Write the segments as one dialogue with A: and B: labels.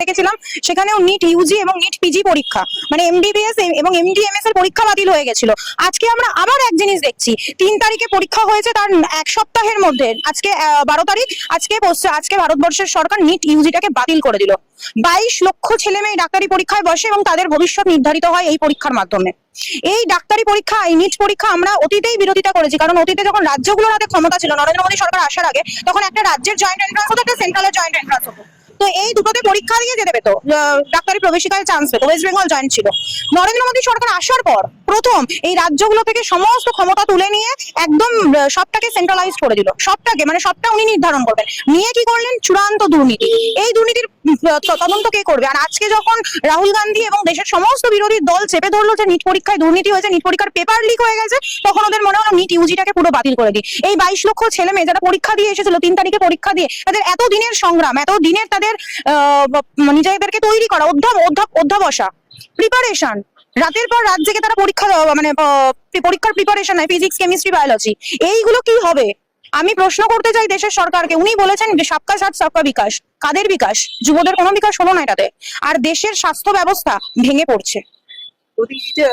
A: দেখেছিলাম সেখানেও NEET Yuji এবং নিট পিজি পরীক্ষা মানে এমবিবিএস এবং এমডিএমএস এর পরীক্ষা বাতিল হয়ে গেছিল। আজকে আমরা আবার এক জিনিস দেখছি, 3 তারিখে পরীক্ষা হয়েছে, তার এক সপ্তাহের মধ্যে আজকে 12 তারিখ, আজকে ভারতবর্ষের সরকার নিট ইউজিটাকে বাতিল করে দিল। 22 লক্ষ ছেলে মেয়ে ডাক্তারি পরীক্ষায় বসে এবং তাদের ভবিষ্যৎ নির্ধারিত হয় এই পরীক্ষার মাধ্যমে। এই ডাক্তারি পরীক্ষা, এই নিট পরীক্ষা আমরা অতীতেই বিরোধিতা করেছি, কারণ অতীতে যখন রাজ্যগুলোর হাতে ক্ষমতা ছিল নরেন্দ্র মোদী সরকার আসার আগে, তখন একটা রাজ্যের জয়েন্ট এন্ট্রান্স হতো, একটা সেন্ট্রালের জয়েন্ট এন্ট্রান্স হতো। তো এই দুটোতে পরীক্ষা দিয়ে যেতে পেতো, ডাক্তারি প্রবেশিকায় চান্স পেতো। ওয়েস্ট বেঙ্গল জয়েন্ট ছিল। নরেন্দ্র মোদী সরকার আসার পর প্রথম এই রাজ্যগুলো থেকে সমস্ত ক্ষমতা তুলে নিয়ে একদম সবটাকে সেন্ট্রালাইজ করে দিল। সবটাকে মানে সবটা উনি নির্ধারণ করবেন। নিয়ে কি করলেন? চূড়ান্ত দুর্নীতি। এই দুর্নীতির তদন্ত কে করবে? আর আজকে যখন রাহুল গান্ধী এবং দেশের সমস্ত বিরোধী দল চেপে ধরলো যে নিট পরীক্ষায় দুর্নীতি হয়েছে, নিট পরীক্ষার পেপার লিক হয়ে গেছে, তখন ওদের মনে হলো নিট ইউজিটাকে পুরো বাতিল করে দিই। এই 22 লক্ষ ছেলে মেয়ে যারা পরীক্ষা দিয়ে এসেছিল 3 তারিখে পরীক্ষা দিয়ে, তাদের এত দিনের সংগ্রাম, এত দিনের তাদের নিজেদেরকে তৈরি করা, অধ্যাবসা, প্রিপারেশন, রাতের পর রাত জেগে তারা পরীক্ষা দেওয়া, মানে পরীক্ষার প্রিপারেশন হয়, ফিজিক্স, কেমিস্ট্রি, বায়োলজি, এইগুলো কি হবে? আমি প্রশ্ন করতে চাই দেশের সরকারকে। উনি বলেছেন যে সবকা সাথ সবকা বিকাশ। কাদের বিকাশ? যুবদের কোনো বিকাশ হলো না এটাতে। আর দেশের স্বাস্থ্য ব্যবস্থা ভেঙে পড়ছে।
B: যে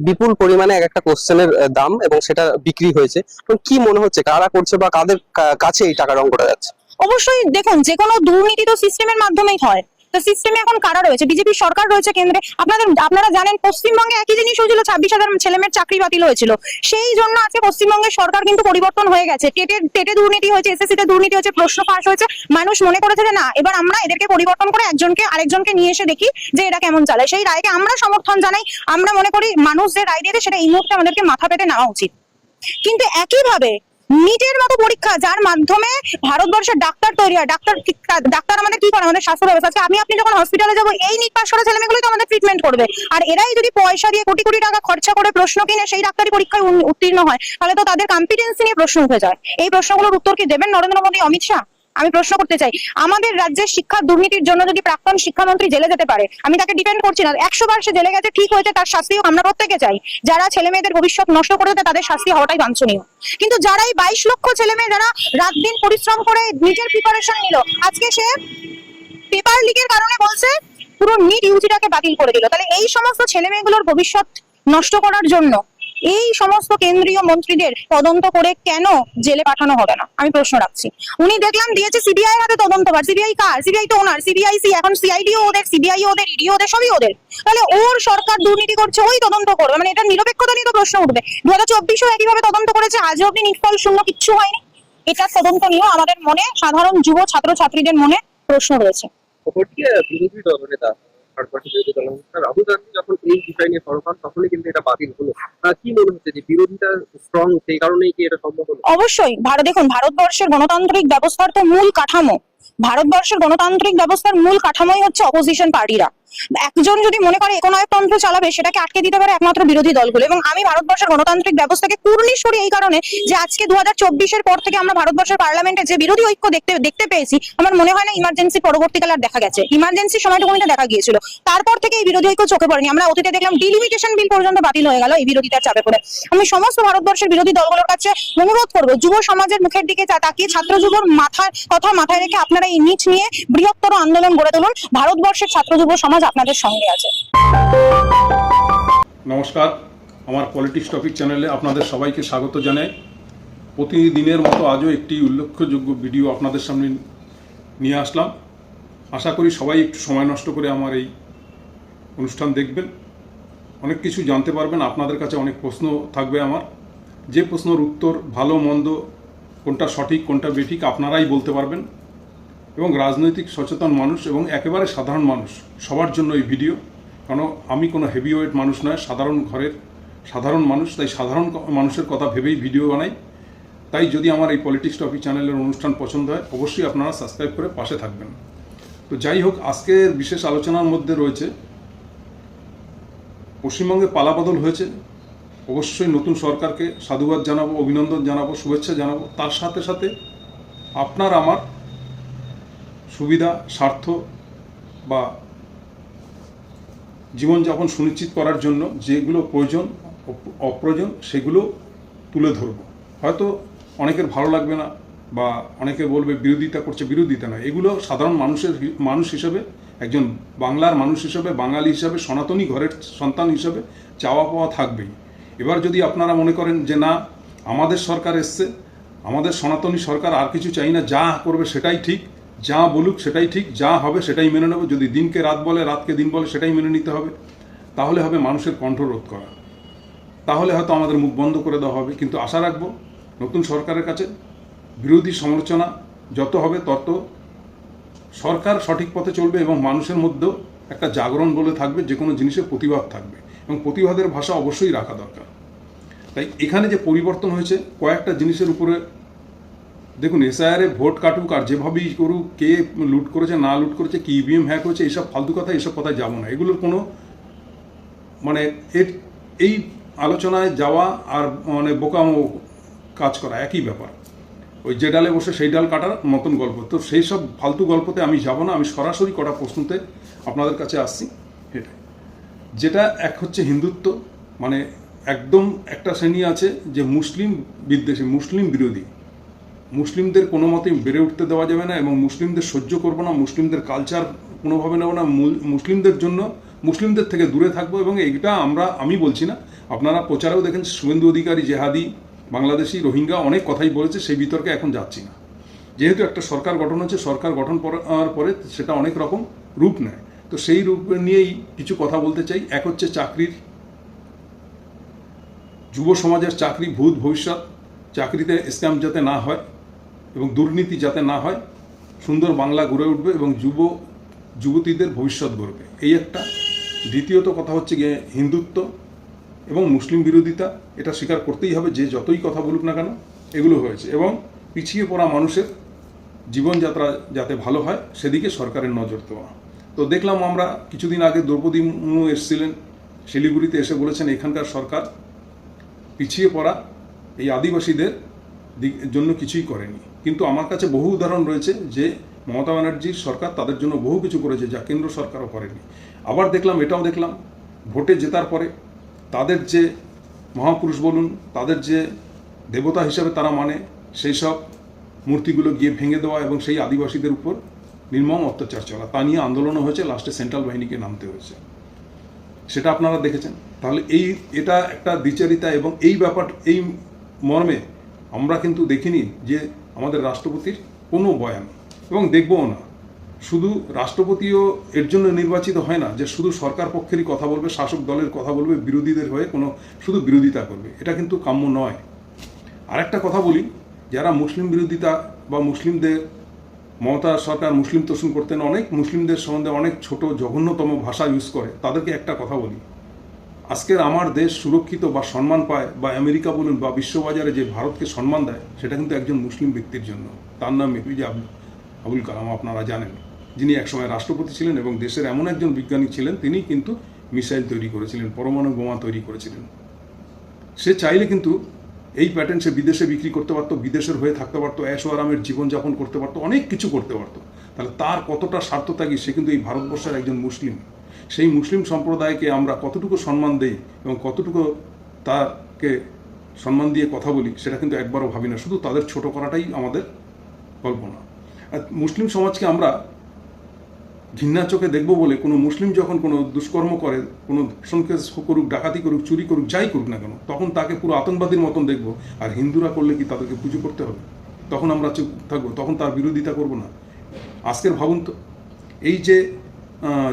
B: বিপুল পরিমাণে এক একটা কোশ্চেনের দাম এবং সেটা বিক্রি হয়েছে, তো কি মনে হচ্ছে কারা করছে বা কাদের কাছে এই টাকার অঙ্কটা যাচ্ছে?
A: অবশ্যই দেখুন, যে কোনো দুর্নীতি তো সিস্টেমের মাধ্যমেই হয়। তো সিস্টেমে এখন কারা রয়েছে? বিজেপি সরকার রয়েছে কেন্দ্রে। আপনারা জানেন পশ্চিমবঙ্গে একই জিনিস হয়েছিল, 26,000 ছেলেমেয়ের চাকরি বাতিল হয়েছিল। সেই জন্য আজকে পশ্চিমবঙ্গের সরকার কিন্তু পরিবর্তন হয়ে গেছে। টেটে দুর্নীতি হয়েছে, এসএসসি তে দুর্নীতি হয়েছে, প্রশ্ন ফাঁস হয়েছে। মানুষ মনে করেছে যে না, এবার আমরা এদেরকে পরিবর্তন করে একজনকে আরেকজনকে নিয়ে এসে দেখি যে এটা কেমন চালায়। সেই রায়কে আমরা সমর্থন জানাই। আমরা মনে করি মানুষ যে রায় দিয়েছে সেটা এই মুহূর্তে আমাদেরকে মাথা পেতে নেওয়া উচিত। কিন্তু একইভাবে নিটের মতো পরীক্ষা, যার মাধ্যমে ভারতবর্ষের ডাক্তার তৈরি হয়, ডাক্তার আমাদের কি করে? আমাদের স্বাস্থ্য ব্যবস্থা। আমি আপনি যখন হসপিটালে যাবো, এই নিট পাস করা ছেলেমেয়েগুলোই তো আমাদের ট্রিটমেন্ট করবে। আর এরাই যদি পয়সা দিয়ে কোটি কোটি টাকা খরচা করে প্রশ্ন কিনে সেই ডাক্তারি পরীক্ষায় উত্তীর্ণ হয়, তাহলে তো তাদের কম্পিটেন্সি নিয়ে প্রশ্ন উঠে যায়। এই প্রশ্নগুলোর উত্তর কি দেবেন নরেন্দ্র মোদী, অমিত শাহ? আমি প্রশ্ন করতে চাই, আমাদের রাজ্যের শিক্ষা দুর্নীতির জন্য যদি প্রাক্তন শিক্ষামন্ত্রী জেলে যেতে পারে, আমি তাকে ডিপেন্ড করছি না। 100 বার সে জেলে গেছে, ঠিক হয়েছে, তার শাস্তিও আমরা প্রত্যেকে চাই। যারা ছেলে মেয়েদের ভবিষ্যৎ নষ্ট করে দেয় তাদের শাস্তি হওয়াটাই বাঞ্ছনীয়। কিন্তু যারা এই 22 লক্ষ ছেলে মেয়ে যারা রাত দিন পরিশ্রম করে নিজের প্রিপারেশন নিল, আজকে সে পেপার লিকের কারণে বলছে পুরো নিট ইউজিটাকে বাতিল করে দিল। তাহলে এই সমস্ত ছেলে মেয়েগুলোর ভবিষ্যৎ নষ্ট করার জন্য এই সমস্ত কেন্দ্রীয় মন্ত্রীদের তদন্ত করে কেন জেলে পাঠানো হবে না? আমি প্রশ্ন রাখছি। উনি দেখলাম দিয়েছে সিবিআই হাতে তদন্তভার। সিবিআই কার? সিবিআই তো ওনার। সিবিআইসি এখন সিআইডিও ওদের, সিবিআই ওদের, ইডি ওদের, সবই ওদের। তাহলে ওর সরকার দুর্নীতি করছে, ওই তদন্ত করবে, মানে এটা নিরপেক্ষতা নিয়ে তো প্রশ্ন উঠবে। 2024-ও একইভাবে তদন্ত করেছে, আজও অব্দি নিষ্ফল শূন্য, কিচ্ছু হয়নি। এটা তদন্ত নিয়েও আমাদের মনে, সাধারণ যুব ছাত্র ছাত্রীদের মনে প্রশ্ন রয়েছে।
B: বিরোধী দলনেতা রাহুল গান্ধী যখন এই বিষয় নিয়ে সরব হন, তখনই কিন্তু এটা বাতিল হলো। কি মনে হচ্ছে যে বিরোধিতা স্ট্রং, সেই কারণেই কি এটা সম্ভব হলো?
A: অবশ্যই। দেখুন, ভারতবর্ষের গণতান্ত্রিক ব্যবস্থার তো মূল কাঠামো, ভারতবর্ষের গণতান্ত্রিক ব্যবস্থার মূল কাঠামোই হচ্ছে অপোজিশন পার্টিরা। একজন যদি মনে করে একনায়কতন্ত্র চালাবে, সেটাকে আটকে দিতে পারে একমাত্র বিরোধী দলগুলো। এবং আমি ভারতবর্ষের গণতান্ত্রিক ব্যবস্থাকে কুর্নিশ করি এই কারণে যে আজকে 2024-এর পর থেকে আমরা ভারতবর্ষের পার্লামেন্টে যে বিরোধী ঐক্য দেখতে পেয়েছি, আমার মনে হয় না ইমার্জেন্সি পরবর্তীকালে আর দেখা গেছে। ইমার্জেন্সি সময়টুকুনিতে দেখা গিয়েছিল, তারপর থেকে এই বিরোধী ঐক্য চোখে পড়েনি। আমরা অতীতে দেখলাম ডিলিমিটেশন বিল পর্যন্ত বাতিল হয়ে গেল এই বিরোধিতার চাপে পড়ে। আমি সমস্ত ভারতবর্ষের বিরোধী দলগুলোর কাছে অনুরোধ করবো, যুব সমাজের মুখের দিকে তাকিয়ে ছাত্র যুবর কথা মাথায় রেখে আপনারা এই নিট নিয়ে বৃহত্তর আন্দোলন গড়ে তুলুন। ভারতবর্ষের ছাত্র যুব সমাজ আপনাদের সঙ্গে আছে।
C: নমস্কার, আমার পলিটিক্স টপিক চ্যানেলে আপনাদের সবাইকে স্বাগত জানাই। প্রতিদিনের মতো আজও একটি উল্লেখযোগ্য ভিডিও আপনাদের সামনে নিয়ে আসলাম। আশা করি সবাই একটু সময় নষ্ট করে আমার এই অনুষ্ঠান দেখবেন, অনেক কিছু জানতে পারবেন। আপনাদের কাছে অনেক প্রশ্ন থাকবে আমার, যে প্রশ্নের উত্তর ভালো মন্দ, কোনটা সঠিক কোনটা বেঠিক আপনারাই বলতে পারবেন। এবং রাজনৈতিক সচেতন মানুষ এবং একেবারে সাধারণ মানুষ সবার জন্য এই ভিডিও, কারণ আমি কোনো হেভিওয়েট মানুষ নয়, সাধারণ ঘরের সাধারণ মানুষ, তাই সাধারণ মানুষের কথা ভেবেই ভিডিও বানাই। তাই যদি আমার এই পলিটিক্স টপিক চ্যানেলের অনুষ্ঠান পছন্দ হয়, অবশ্যই আপনারা সাবস্ক্রাইব করে পাশে থাকবেন। তো যাই হোক, আজকের বিশেষ আলোচনার মধ্যে রয়েছে পশ্চিমবঙ্গে পালাবদল হয়েছে, অবশ্যই নতুন সরকারকে সাধুবাদ জানাবো, অভিনন্দন জানাবো, শুভেচ্ছা জানাবো। তার সাথে সাথে আপনার আমার সুবিধা, স্বার্থ বা জীবনযাপন সুনিশ্চিত করার জন্য যেগুলো প্রয়োজন অপ্রয়োজন সেগুলো তুলে ধরব। হয়তো অনেকের ভালো লাগবে না, বা অনেকে বলবে বিরোধিতা করছে, বিরোধিতা নয়, এগুলো সাধারণ মানুষ হিসেবে, একজন বাংলার মানুষ হিসেবে, বাঙালি হিসেবে, সনাতনী ঘরের সন্তান হিসেবে চাওয়া পাওয়া থাকবেই। এবার যদি আপনারা মনে করেন যে না আমাদের সরকার এসছে, আমাদের সনাতনী সরকার, আর কিছু চাই না, যা করবে সেটাই ঠিক, যা বলুক সেটাই ঠিক, যা হবে সেটাই মেনে নেব, যদি দিনকে রাত বলে রাতকে দিন বলে সেটাই মেনে নিতে হবে, তাহলে হবে মানুষের কণ্ঠরোধ করা, তাহলে হয়তো আমাদের মুখ বন্ধ করে দেওয়া হবে। কিন্তু আশা রাখবো নতুন সরকারের কাছে বিরোধী সমালোচনা যত হবে তত সরকার সঠিক পথে চলবে এবং মানুষের মধ্যেও একটা জাগরণ বলে থাকবে, যে কোনো জিনিসের প্রতিবাদ থাকবে এবং প্রতিবাদের ভাষা অবশ্যই রাখা দরকার। তাই এখানে যে পরিবর্তন হয়েছে কয়েকটা জিনিসের উপরে, দেখুন এসআইআরে ভোট কাটুক আর যেভাবেই করুক, কে লুট করেছে না লুট করেছে, কি ইভিএম হ্যাক হয়েছে, এইসব ফালতু কথা, এইসব কথায় যাবো না। এগুলোর কোনো মানে এই আলোচনায় যাওয়া আর মানে বোকামো কাজ করা একই ব্যাপার, ওই যে ডালে বসে সেই ডাল কাটার মতন গল্প। তো সেই সব ফালতু গল্পতে আমি যাব না, আমি সরাসরি কটা প্রশ্নতে আপনাদের কাছে আসছি। এটাই যেটা এক হচ্ছে হিন্দুত্ব, মানে একদম একটা শ্রেণী আছে যে মুসলিম বিদ্বেষী, মুসলিম বিরোধী, মুসলিমদের কোনো মতেই বেড়ে উঠতে দেওয়া যাবে না এবং মুসলিমদের সহ্য করবো না, মুসলিমদের কালচার কোনোভাবে নেব না, মুসলিমদের জন্য মুসলিমদের থেকে দূরে থাকবো। এবং এইটা আমি বলছি না, আপনারা প্রচারেও দেখেন শুভেন্দু অধিকারী, জেহাদি, বাংলাদেশি, রোহিঙ্গা অনেক কথাই বলেছে, সেই বিতর্কে এখন যাচ্ছি না। যেহেতু একটা সরকার গঠন হচ্ছে, সরকার গঠন করার পরে সেটা অনেক রকম রূপ নেয়, তো সেই রূপ নিয়েই কিছু কথা বলতে চাই। এক হচ্ছে চাকরির, যুব সমাজের চাকরি ভূত ভবিষ্যৎ, চাকরিতে স্ক্যাম যাতে না হয় এবং দুর্নীতি যাতে না হয়, সুন্দর বাংলা গড়ে উঠবে এবং যুবতীদের ভবিষ্যৎ গড়বে, এই একটা। দ্বিতীয়ত কথা হচ্ছে গিয়ে হিন্দুত্ব এবং মুসলিম বিরোধিতা, এটা স্বীকার করতেই হবে, যে যতই কথা বলুক না কেন এগুলো হয়েছে। এবং পিছিয়ে পড়া মানুষের জীবনযাত্রা যাতে ভালো হয় সেদিকে সরকারের নজর দেওয়া। তো দেখলাম আমরা কিছুদিন আগে দ্রৌপদী মুর্মু এসেছিলেন শিলিগুড়িতে, এসে বলেছেন এখানকার সরকার পিছিয়ে পড়া এই আদিবাসীদের জন্য কিছুই করেনি। কিন্তু আমার কাছে বহু উদাহরণ রয়েছে যে মমতা ব্যানার্জির সরকার তাদের জন্য বহু কিছু করেছে, যা কেন্দ্র সরকারও করেনি। আবার দেখলাম, এটাও দেখলাম, ভোটে জেতার পরে তাদের যে মহাপুরুষ বলুন, তাদের যে দেবতা হিসাবে তারা মানে, সেই সব মূর্তিগুলো গিয়ে ভেঙে দেওয়া এবং সেই আদিবাসীদের উপর নির্মম অত্যাচার চলা, তা নিয়ে আন্দোলনও হয়েছে, লাস্টে সেন্ট্রাল বাহিনীকে নামতে হয়েছে, সেটা আপনারা দেখেছেন। তাহলে এটা একটা দ্বিচারিতা এবং এই ব্যাপার, এই মর্মে আমরা কিন্তু দেখিনি যে আমাদের রাষ্ট্রপতির কোনো বয়ান, এবং দেখবও না। শুধু রাষ্ট্রপতিও এর জন্য নির্বাচিত হয় না যে শুধু সরকার পক্ষেরই কথা বলবে, শাসক দলের কথা বলবে, বিরোধীদের হয়ে কোনো শুধু বিরোধিতা করবে, এটা কিন্তু কাম্য নয়। আর একটা কথা বলি, যারা মুসলিম বিরোধিতা বা মুসলিমদের, মমতা সরকার মুসলিম তোষণ করতেন, অনেক মুসলিমদের সম্বন্ধে অনেক ছোট জঘন্যতম ভাষা ইউজ করে, তাদেরকে একটা কথা বলি, আজকের আমার দেশ সুরক্ষিত বা সম্মান পায়, বা আমেরিকা বলুন বা বিশ্ববাজারে যে ভারতকে সম্মান দেয়, সেটা কিন্তু একজন মুসলিম ব্যক্তির জন্য। তার নাম এপিজে আবুল কালাম, আপনারা জানেন, যিনি একসময় রাষ্ট্রপতি ছিলেন এবং দেশের এমন একজন বিজ্ঞানী ছিলেন, তিনি কিন্তু মিসাইল তৈরি করেছিলেন, পরমাণু বোমা তৈরি করেছিলেন। সে চাইলে কিন্তু এই প্যাটার্ন সে বিদেশে বিক্রি করতে পারতো, বিদেশের হয়ে থাকতে পারতো, ऐशो आरामेर জীবনযাপন করতে পারতো, অনেক কিছু করতে পারতো। তাহলে তার কতটা স্বার্থত্যাগী, সে কিন্তু এই ভারতবর্ষের একজন মুসলিম। সেই মুসলিম সম্প্রদায়কে আমরা কতটুকু সম্মান দেই এবং কতটুকু তাকে সম্মান দিয়ে কথা বলি, সেটা কিন্তু একবারও ভাবি না, শুধু তাদের ছোট করাটাই আমাদের কল্পনা। আর মুসলিম সমাজকে আমরা ঘৃণা চোখে দেখবো বলে, কোনো মুসলিম যখন কোনো দুষ্কর্ম করে, কোনো ধর্ষণকে করুক, ডাকাতি করুক, চুরি করুক, যাই করুক না কেন, তখন তাকে পুরো আতঙ্কবাদীর মতন দেখবো। আর হিন্দুরা করলে কি তাদেরকে পুজো করতে হবে? তখন আমরা চুপ থাকবো, তখন তার বিরোধিতা করব না। আজকের ভাবুন তো, এই যে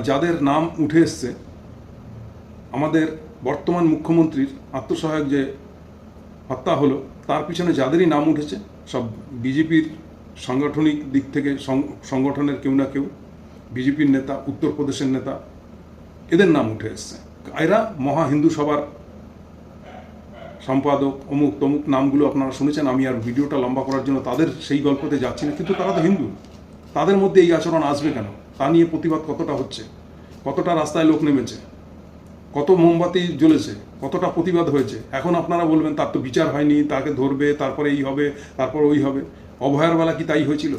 C: যাদের নাম উঠে এসছে, আমাদের বর্তমান মুখ্যমন্ত্রীর আত্মসহায়ক যে হত্যা হলো, তার পিছনে যাদেরই নাম উঠেছে, সব বিজেপির সাংগঠনিক দিক থেকে সংগঠনের কেউ না কেউ, বিজেপির নেতা, উত্তরপ্রদেশের নেতা, এদের নাম উঠে এসছে। এরা মহা হিন্দু সভার সম্পাদক, অমুক তমুক, নামগুলো আপনারা শুনেছেন। আমি আর ভিডিওটা লম্বা করার জন্য তাদের সেই গল্পতে যাচ্ছি না, কিন্তু তারা তো হিন্দু, তাদের মধ্যে এই আচরণ আসবে কেন? তা নিয়ে প্রতিবাদ কতটা হচ্ছে, কতটা রাস্তায় লোক নেমেছে, কত মোমবাতি জ্বলেছে, কতটা প্রতিবাদ হয়েছে। এখন আপনারা বলবেন তার তো বিচার হয়নি, তাকে ধরবে, তারপরে এই হবে, তারপর ওই হবে। অভয়ার বেলা কি তাই হয়েছিল?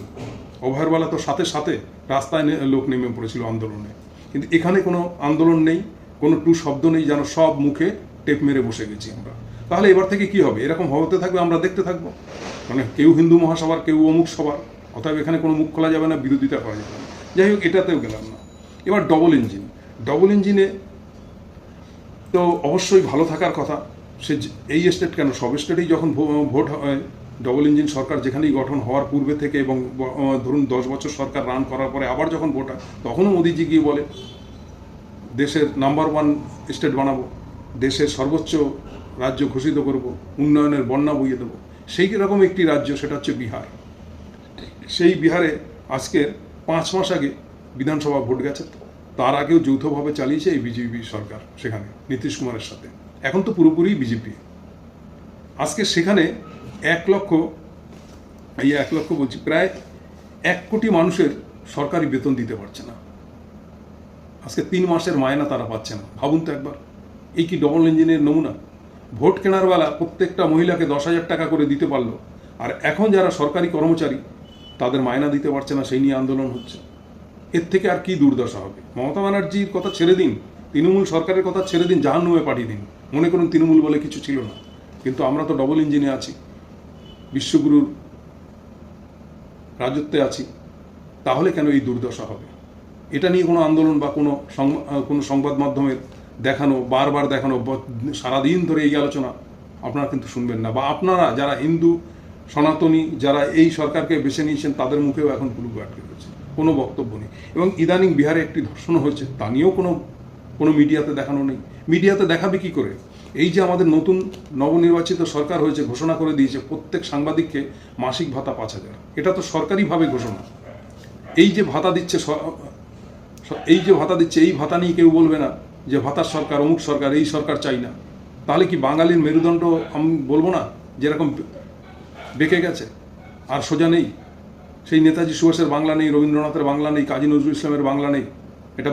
C: অভয়ার বেলা তো সাথে সাথে রাস্তায় লোক নেমে পড়েছিল আন্দোলনে, কিন্তু এখানে কোনো আন্দোলন নেই, কোনো টু শব্দ নেই, যেন সব মুখে টেপ মেরে বসে গেছি আমরা। তাহলে এবার থেকে কি হবে? এরকম হতে থাকবে, আমরা দেখতে থাকবো। মানে কেউ হিন্দু মহাসভার, কেউ অমুক সভার, অতএব এখানে কোনো মুখ খোলা যাবে না, বিরোধিতা করা যাবে না। যাই হোক, এটাতেও গেলাম না। এবার ডবল ইঞ্জিনে তো অবশ্যই ভালো থাকার কথা। এই স্টেট কেন, সব স্টেটেই যখন ভোট হয়, ডবল ইঞ্জিন সরকার যেখানেই গঠন হওয়ার পূর্বে থেকে এবং ধরুন 10 বছর সরকার রান করার পরে আবার যখন ভোট হয়, তখনও মোদিজি গিয়ে বলে দেশের নাম্বার 1 স্টেট বানাবো, দেশের সর্বোচ্চ রাজ্য ঘোষিত করব, উন্নয়নের বন্যা বইয়ে দেবো। সেই রকম একটি রাজ্য, সেটা হচ্ছে বিহার। সেই বিহারে আজকের 5 মাস আগে বিধানসভা ভোট গেছে, তার আগেও যৌথভাবে চালিয়েছে এই বিজেপি সরকার সেখানে নীতিশ কুমারের সাথে। এখন তো পুরোপুরি বিজেপি। আজকে সেখানে 1 লক্ষ বলছি, প্রায় 1 কোটি মানুষের সরকারি বেতন দিতে পারছে না। আজকে 3 মাসের মায়না তারা পাচ্ছে না। ভাবুন তো একবার, এই কি ডবল ইঞ্জিনের নমুনা? ভোট কেনার বেলা প্রত্যেকটা মহিলাকে 10,000 টাকা করে দিতে পারলো, আর এখন যারা সরকারি কর্মচারী তাদের মায়না দিতে পারছে না, সেই নিয়ে আন্দোলন হচ্ছে। এর থেকে আর কি দুর্দশা হবে? মমতা ব্যানার্জির কথা ছেড়ে দিন, তৃণমূল সরকারের কথা ছেড়ে দিন, জাহান্নামে পাঠিয়ে দিন। মনে করুন তৃণমূল বলে কিছু ছিল না, কিন্তু আমরা তো ডবল ইঞ্জিনে আছি, বিশ্বগুরুর রাজত্বে আছি। তাহলে কেন এই দুর্দশা হবে? এটা নিয়ে কোনো আন্দোলন বা কোনো সংবাদ মাধ্যমের দেখানো, বারবার দেখানো, সারাদিন ধরে এই আলোচনা আপনারা কিন্তু শুনবেন না। বা আপনারা যারা হিন্দু সনাতনী, যারা এই সরকারকে বেছে নিয়েছেন, তাদের মুখেও এখন পুলু আটকে রয়েছে, কোনো বক্তব্য নেই। এবং ইদানিং বিহারে একটি ধর্ষণ হয়েছে, তা নিয়েও কোনো মিডিয়াতে দেখানো নেই। মিডিয়াতে দেখাবে কি করে? এই যে আমাদের নতুন নবনির্বাচিত সরকার হয়েছে, ঘোষণা করে দিয়েছে প্রত্যেক সাংবাদিককে মাসিক ভাতা 5,000। এটা তো সরকারিভাবে ঘোষণা। এই যে ভাতা দিচ্ছে, এই ভাতা নিয়ে কেউ বলবে না যে ভাতার সরকার, অমুক সরকার, এই সরকার চাই না। তাহলে কি বাঙালির মেরুদণ্ড আমি বলবো না যেরকম বেঁকে গেছে, আর সোজা নেই? সেই নেতাজি সুভাষের বাংলা নেই, রবীন্দ্রনাথের বাংলা নেই, কাজী নজরুল ইসলামের বাংলা নেই। এটা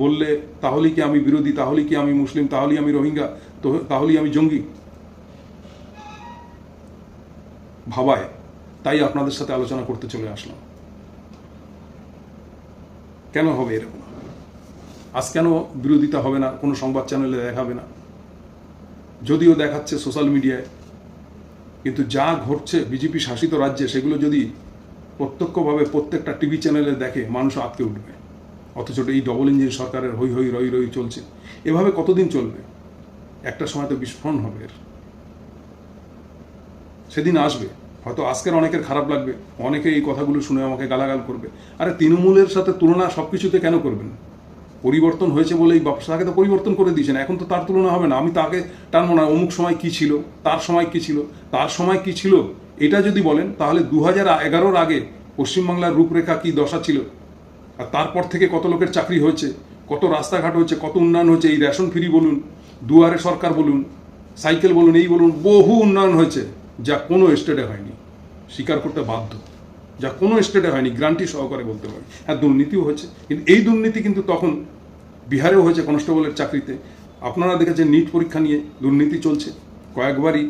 C: বললে তাহলেই কি আমি বিরোধী, তাহলেই কি আমি মুসলিম, তাহলেই আমি রোহিঙ্গা, তাহলেই আমি জঙ্গি ভাবায়। তাই আপনাদের সাথে আলোচনা করতে চলে আসলাম। কেন হবে এরকম? আজ কেন বিরোধিতা হবে না, কোনো সংবাদ চ্যানেলে দেখাবে না? যদিও দেখাচ্ছে সোশ্যাল মিডিয়ায়, কিন্তু যা ঘটছে বিজেপি শাসিত রাজ্যে, সেগুলো যদি প্রত্যক্ষভাবে প্রত্যেকটা টিভি চ্যানেলে দেখে, মানুষ আটকে উঠবে। অথচ এই ডবল ইঞ্জিন সরকারের হই হই রই রই চলছে। এভাবে কতদিন চলবে? একটা সময় তো বিস্ফোরণ হবে এর। সেদিন আসবে, হয়তো আজকের অনেকের খারাপ লাগবে, অনেকে এই কথাগুলো শুনে আমাকে গালাগাল করবে। আরে তৃণমূলের সাথে তুলনা সব কিছুতে কেন করবেন? পরিবর্তন হয়েছে বলেই তাকে তো পরিবর্তন করে দিয়েছেন, এখন তো তার তুলনা হবে না। আমি তাকে টানবো না, অমুক সময় কি ছিল, তার সময় কি ছিল, তার সময় কি ছিল। এটা যদি বলেন, তাহলে 2011-র আগে পশ্চিমবাংলার রূপরেখা কি দশা ছিল, আর তারপর থেকে কত লোকের চাকরি হয়েছে, কত রাস্তাঘাট হয়েছে, কত উন্নয়ন হয়েছে। এই রেশন ফ্রি বলুন, দুয়ারে সরকার বলুন, সাইকেল বলুন, এই বলুন, বহু উন্নয়ন হয়েছে, যা কোনো স্টেটে হয়নি। স্বীকার করতে বাধ্য, যা কোনো স্টেটে হয়নি, গ্যারান্টি সহকারে বলতে পারি। হ্যাঁ, দুর্নীতিও হয়েছে, কিন্তু এই দুর্নীতি কিন্তু তখন বিহারেও হয়েছে কনস্টেবলের চাকরিতে। আপনারা দেখেছেন নিট পরীক্ষা নিয়ে দুর্নীতি চলছে, কয়েকবারই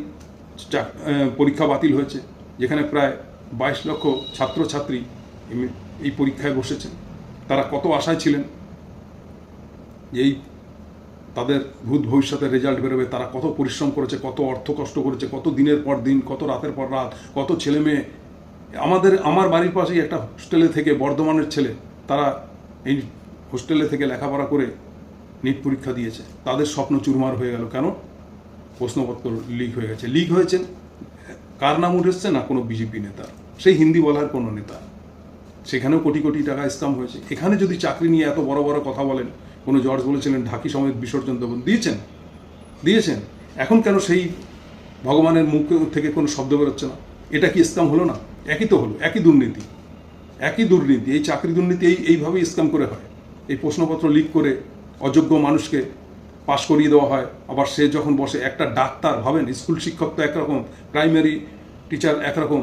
C: পরীক্ষা বাতিল হয়েছে, যেখানে প্রায় 22 লক্ষ ছাত্রছাত্রী এই পরীক্ষায় বসেছেন। তারা কত আশায় ছিলেন যে এই তাদের ভূত ভবিষ্যতের রেজাল্ট বেরোবে। তারা কত পরিশ্রম করেছে, কত অর্থ কষ্ট করেছে, কত দিনের পর দিন, কত রাতের পর রাত, কত ছেলে মেয়ে। আমার বাড়ির পাশেই একটা হোস্টেলে থেকে, বর্ধমানের ছেলে, তারা এই হোস্টেলে থেকে লেখাপড়া করে নিট পরীক্ষা দিয়েছে। তাদের স্বপ্ন চুরমার হয়ে গেল। কেন? প্রশ্নপত্র লিক হয়ে গেছে। লিক হয়েছে কার নাম উঠেছে? না কোনো বিজেপি নেতা, সেই হিন্দি বলার কোনো নেতা। সেখানেও কোটি কোটি টাকা স্ক্যাম হয়েছে। এখানে যদি চাকরি নিয়ে এত বড় বড় কথা বলেন, কোনো জর্জ বলেছিলেন ঢাকি সমেত বিসর্জন দেবেন, দিয়েছেন। এখন কেন সেই ভগবানের মুখ থেকে কোনো শব্দ বেরোচ্ছে না? এটা কি স্ক্যাম হলো না? একই তো হলো, একই দুর্নীতি। এই চাকরি দুর্নীতি এইভাবেই স্ক্যাম করে হয়। এই প্রশ্নপত্র লিক করে অযোগ্য মানুষকে পাশ করিয়ে দেওয়া হয়। আবার সে যখন বসে, একটা ডাক্তার, ভাবেন, স্কুল শিক্ষক তো একরকম, প্রাইমারি টিচার একরকম।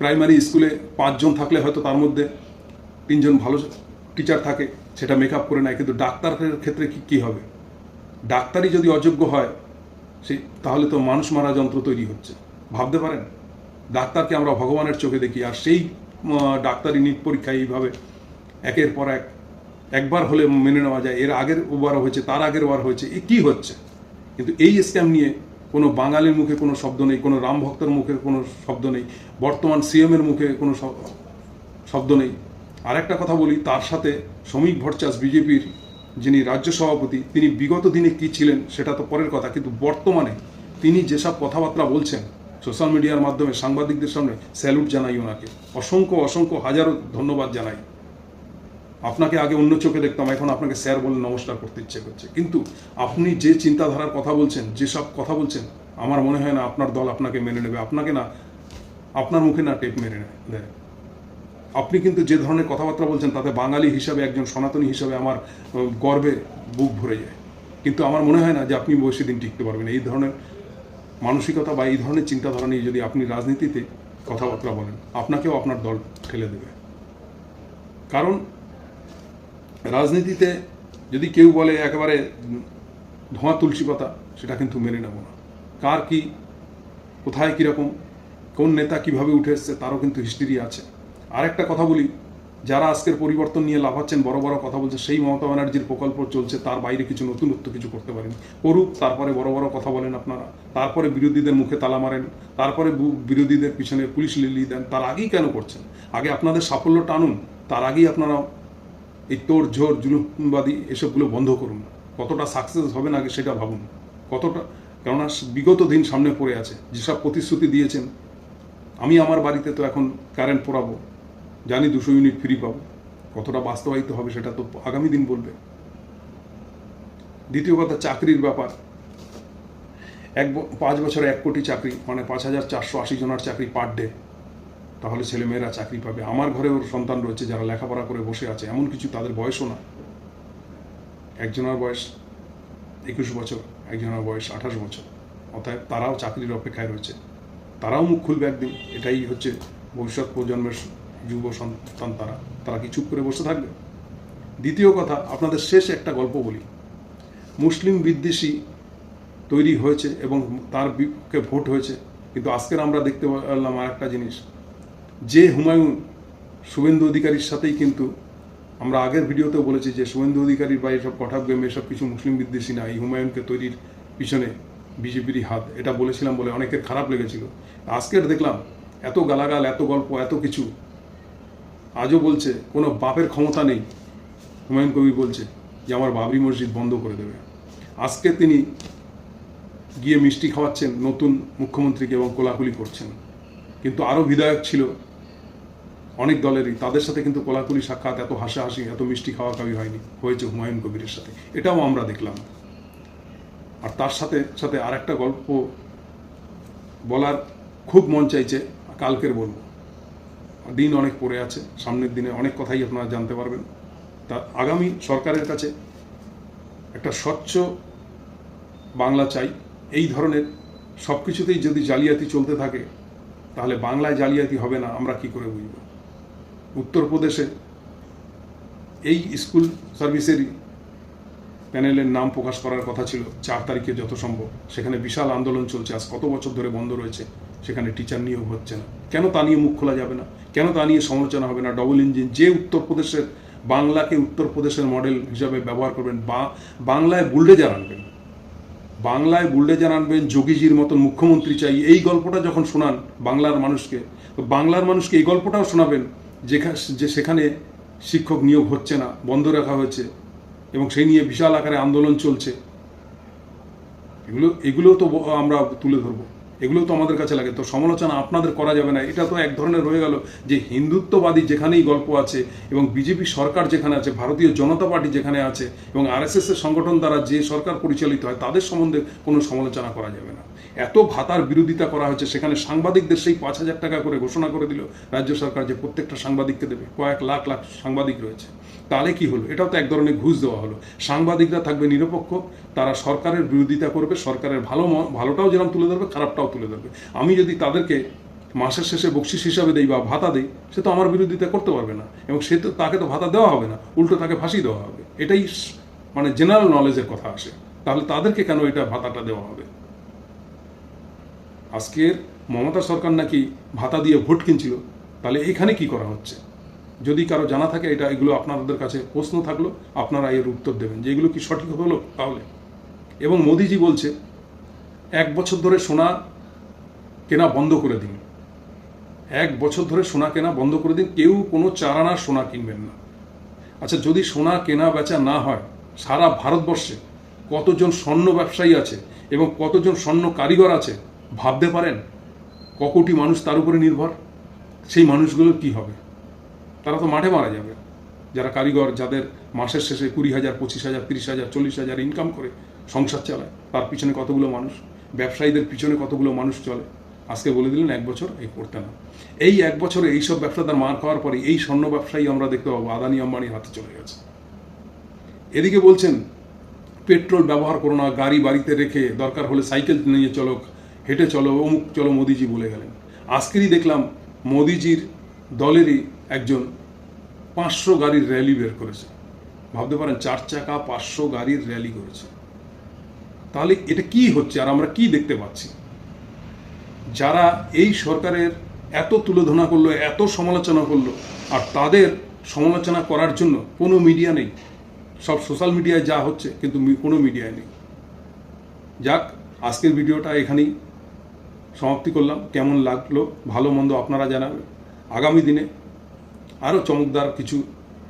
C: প্রাইমারি স্কুলে 5 জন থাকলে হয়তো তার মধ্যে 3 জন ভালো টিচার থাকে, সেটা মেকআপ করে নেয়। কিন্তু ডাক্তারের ক্ষেত্রে কি হবে? ডাক্তারই যদি অযোগ্য হয়, তাহলে তো মানুষ মারা যন্ত্র তৈরি হচ্ছে। ভাবতে পারেন? ডাক্তারকে আমরা ভগবানের চোখে দেখি, আর সেই ডাক্তারি নিট পরীক্ষায় এইভাবে একের পর একবার হলে মেনে নেওয়া যায়, এর আগের বার হয়েছে, তার আগের বার হয়েছে, কি হচ্ছে? কিন্তু এই স্ক্যাম নিয়ে কোনো বাঙালির মুখে কোনো শব্দ নেই, কোনো রাম ভক্তের মুখে কোনো শব্দ নেই, বর্তমান সিএমের মুখে কোনো শব্দ নেই। আর একটা কথা বলি, তার সাথে শ্রমিক ভট্টাচার্য বিজেপির যিনি রাজ্য সভাপতি, তিনি বিগত দিনে কি ছিলেন সেটা তো পরের কথা, কিন্তু বর্তমানে তিনি যেসব কথাবার্তা বলছেন সোশ্যাল মিডিয়ার মাধ্যমে সাংবাদিকদের সামনে, স্যালুট জানাই ওনাকে, অসংখ্য অসংখ্য হাজারো ধন্যবাদ জানাই। আপনাকে আগে অন্য চোখে দেখতাম, এখন আপনাকে স্যার বলে নমস্কার করতে ইচ্ছে করছে। কিন্তু আপনি যে চিন্তাধারার কথা বলছেন, যেসব কথা বলছেন, আমার মনে হয় না আপনার দল আপনাকে মেনে নেবে, আপনাকে না, আপনার মুখে না টেপ মেরে দেয়। আপনি কিন্তু যে ধরনের কথাবার্তা বলছেন তাতে বাঙালি হিসাবে, একজন সনাতনী হিসাবে আমার গর্বে বুক ভরে যায়। কিন্তু আমার মনে হয় না যে আপনি বেশি দিন টিকতে পারবেন এই ধরনের মানসিকতা বা এই ধরনের চিন্তাধারা নিয়ে যদি আপনি রাজনীতিতে কথাবার্তা বলেন, আপনাকেও আপনার দল ঠেলে দেবে। কারণ রাজনীতিতে যদি কেউ বলে একেবারে ধোঁয়া তুলসী পাতা, সেটা কিন্তু মেনে নেব না। কার কি, কোথায় কীরকম, কোন নেতা কিভাবে উঠে এসছে তারও কিন্তু হিস্ট্রি আছে। আর একটা কথা বলি, যারা আজকের পরিবর্তন নিয়ে লাফাচ্ছেন, বড় বড় কথা বলছে, সেই মমতা ব্যানার্জির প্রকল্প চলছে, তার বাইরে কিছু নতুনত্ব কিছু করতে পারেন, করুক। তারপরে বড় বড় কথা বলেন আপনারা, তারপরে বিরোধীদের মুখে তালা মারেন, তারপরে বিরোধীদের পিছনে পুলিশ লিলিয়ে দেন। তার আগেই কেন করছেন? আগে আপনাদের সাফল্য টানুন, তার আগেই আপনারা এই তোড় ঝোড় জুলুমবাদী এসবগুলো বন্ধ করুন। কতটা সাকসেস হবেন আগে সেটা ভাবুন, কতটা। কেননা বিগত দিন সামনে পড়ে আছে, যেসব প্রতিশ্রুতি দিয়েছেন, আমি আমার বাড়িতে তো এখন কারেন্ট পোড়াবো, জানি 200 ইউনিট ফ্রি পাবো, কতটা বাস্তবায়িত হবে সেটা তো আগামী দিন বলবে। দ্বিতীয় কথা, চাকরির ব্যাপার। 5 বছরে 1 কোটি চাকরি, মানে 5480 জনের চাকরি পার ডে, তাহলে ছেলেমেয়েরা চাকরি পাবে। আমার ঘরেও সন্তান রয়েছে যারা লেখাপড়া করে বসে আছে, এমন কিছু তাদের বয়সও না। একজনের বয়স 21 বছর, একজনের বয়স 28 বছর, অতএব তারাও চাকরির অপেক্ষায় রয়েছে, তারাও মুখ খুলবে একদিন। এটাই হচ্ছে ভবিষ্যৎ প্রজন্মের যুব সন্তান, তারা কি চুপ করে বসে থাকবে? দ্বিতীয় কথা, আপনাদের শেষ একটা গল্প বলি। মুসলিম বিদ্বেষী তৈরি হয়েছে এবং তার বিপক্ষে ভোট হয়েছে, কিন্তু আজকের আমরা দেখতে পেলাম আর একটা জিনিস, যে হুমায়ুন শুভেন্দু অধিকারীর সাথেই কিন্তু, আমরা আগের ভিডিওতেও বলেছি যে শুভেন্দু অধিকারীর বা এসব কঠাপ গেম এসব কিছু মুসলিম বিদ্বেষী না, এই হুমায়ুনকে তৈরির পিছনে বিজেপিরই হাত, এটা বলেছিলাম বলে অনেকের খারাপ লেগেছিল। আজকের দেখলাম এত গালাগাল, এত গল্প, এত কিছু, আজও বলছে কোনো বাপের ক্ষমতা নেই। হুমায়ুন কবির বলছে যে আমার বাবরি মসজিদ বন্ধ করে দেবে। আজকে তিনি গিয়ে মিষ্টি খাওয়াচ্ছেন নতুন মুখ্যমন্ত্রীকে এবং কোলাকুলি করছেন, কিন্তু আরও বিধায়ক ছিল অনেক দলেরই, তাদের সাথে কিন্তু কোলাকুলি সাক্ষাৎ, এত হাসাহাসি, এত মিষ্টি খাওয়া খাওয়ি হয়নি, হয়েছে হুমায়ুন কবিরের সাথে, এটাও আমরা দেখলাম। আর তার সাথে সাথে আর একটা গল্প বলার খুব মন চাইছে, কালকের বলবো, দিন অনেক পড়ে আছে, সামনের দিনে অনেক কথাই আপনারা জানতে পারবেন। তা আগামী সরকারের কাছে একটা স্বচ্ছ বাংলা চাই। এই ধরনের সব কিছুতেই যদি জালিয়াতি চলতে থাকে, তাহলে বাংলায় জালিয়াতি হবে না আমরা কি করে বুঝব? উত্তরপ্রদেশে এই স্কুল সার্ভিসেরই প্যানেলের নাম প্রকাশ করার কথা ছিল 4 তারিখে যত সম্ভব, সেখানে বিশাল আন্দোলন চলছে, আজ কত বছর ধরে বন্ধ রয়েছে, সেখানে টিচার নিয়োগ হচ্ছে না। কেন তা নিয়ে মুখ খোলা যাবে না? কেন তা নিয়ে সমালোচনা হবে না? ডবল ইঞ্জিন, যে উত্তরপ্রদেশের বাংলাকে উত্তরপ্রদেশের মডেল হিসাবে ব্যবহার করবেন, বা বাংলায় বুলডোজার আনবেন, বাংলায় বুলডোজার আনবেন, যোগীজির মতন মুখ্যমন্ত্রী চাই, এই গল্পটা যখন শোনান বাংলার মানুষকে, তো বাংলার মানুষকে এই গল্পটাও শোনাবেন যে সেখানে শিক্ষক নিয়োগ হচ্ছে না, বন্ধ রাখা হয়েছে এবং সেই নিয়ে বিশাল আকারে আন্দোলন চলছে। এগুলোও তো আমরা তুলে ধরবো, এগুলোও তো আমাদের কাছে লাগে। তো সমালোচনা আপনাদের করা যাবে না, এটা তো এক ধরনের রয়ে গেল যে হিন্দুত্ববাদী যেখানেই গল্প আছে এবং বিজেপি সরকার যেখানে আছে, ভারতীয় জনতা পার্টি যেখানে আছে এবং RSS এর সংগঠন দ্বারা যে সরকার পরিচালিত হয়, তাদের সম্বন্ধে কোনো সমালোচনা করা যাবে না। এত ভাতার বিরোধিতা করা হয়েছে, সেখানে সাংবাদিকদের সেই 5,000 টাকা করে ঘোষণা করে দিল রাজ্য সরকার যে প্রত্যেকটা সাংবাদিককে দেবে, কয়েক লাখ লাখ সাংবাদিক রয়েছে, তাহলে কি হলো? এটাও তো এক ধরনের ঘুষ দেওয়া হলো। সাংবাদিকরা থাকবে নিরপেক্ষ, তারা সরকারের বিরোধিতা করবে, সরকারের ভালোটাও যেরকম তুলে ধরবে, খারাপটাও তুলে ধরবে। আমি যদি তাদেরকে মাসের শেষে বকশিস হিসাবে দেই বা ভাতা দেই, সে তো আমার বিরোধিতা করতে পারবে না এবং তাকে তো ভাতা দেওয়া হবে না, উল্টো তাকে ফাঁসি দেওয়া হবে। এটাই মানে জেনারেল নলেজের কথা আসে। তাহলে তাদেরকে কেন এটা ভাতাটা দেওয়া হবে? আজকের মমতা সরকার নাকি ভাতা দিয়ে ভোট কিনছিল, তাহলে এখানে কি করা হচ্ছে? যদি কারো জানা থাকে, এগুলো আপনাদের কাছে প্রশ্ন থাকলো, আপনারা এর উত্তর দেবেন যে এগুলো কি সঠিক হলো তাহলে। এবং মোদিজি বলছে 1 বছর ধরে সোনা কেনা বন্ধ করে দিন, 1 বছর ধরে সোনা কেনা বন্ধ করে দিন, কেউ কোনো 4 আনার সোনা কিনবেন না। আচ্ছা, যদি সোনা কেনা বেচা না হয়, সারা ভারতবর্ষে কতজন স্বর্ণ ব্যবসায়ী আছে এবং কতজন স্বর্ণ কারিগর আছে ভাবতে পারেন? ক কোটি মানুষ তার উপরে নির্ভর। সেই মানুষগুলোর কি হবে? তারা তো মাঠে মারা যাবে। যারা কারিগর, যাদের মাসের শেষে 20,000, 25,000, 30,000, 40,000 ইনকাম করে সংসার চালায়, তার পিছনে কতগুলো মানুষ, ব্যবসায়ীদের পিছনে কতগুলো মানুষ চলে। আজকে বলে দিলেন 1 বছর এই করতে না। এই 1 বছরে এইসব ব্যবসাদার মার খাওয়ার পরে এই স্বর্ণ ব্যবসায়ী আমরা দেখতে পাবো আদানি আম্বানির হাতে চলে গেছে। এদিকে বলছেন পেট্রোল ব্যবহার করো না, গাড়ি বাড়িতে রেখে দরকার হলে সাইকেল নিয়ে চলো, হেঁটে চলো, অমুক চলো, মোদিজি বলে গেলেন। আজকেরই দেখলাম মোদিজির দলেরই একজন 500 গাড়ির র্যালি বের করেছে। ভাবতে পারেন 4 চাকা 500 গাড়ির র্যালি করেছে। তাহলে এটা কি হচ্ছে আর আমরা কি দেখতে পাচ্ছি? যারা এই সরকারের এত তুলোধনা করলো, এত সমালোচনা করলো, আর তাদের সমালোচনা করার জন্য কোনো মিডিয়া নেই। সব সোশ্যাল মিডিয়ায় যা হচ্ছে, কিন্তু কোনো মিডিয়ায় নেই। যাক, আজকের ভিডিওটা এখানেই সমাপ্তি করলাম। কেমন লাগলো ভালো মন্দ আপনারা জানাবেন। আগামী দিনে আরও চমকদার কিছু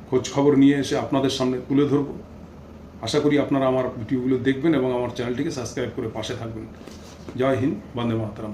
C: খোঁজ খবর নিয়ে এসে আপনাদের সামনে তুলে ধরব। আশা করি আপনারা আমার ভিডিওগুলো দেখবেন এবং আমার চ্যানেলটিকে সাবস্ক্রাইব করে পাশে থাকবেন। জয় হিন্দ, বন্দে মাতরম।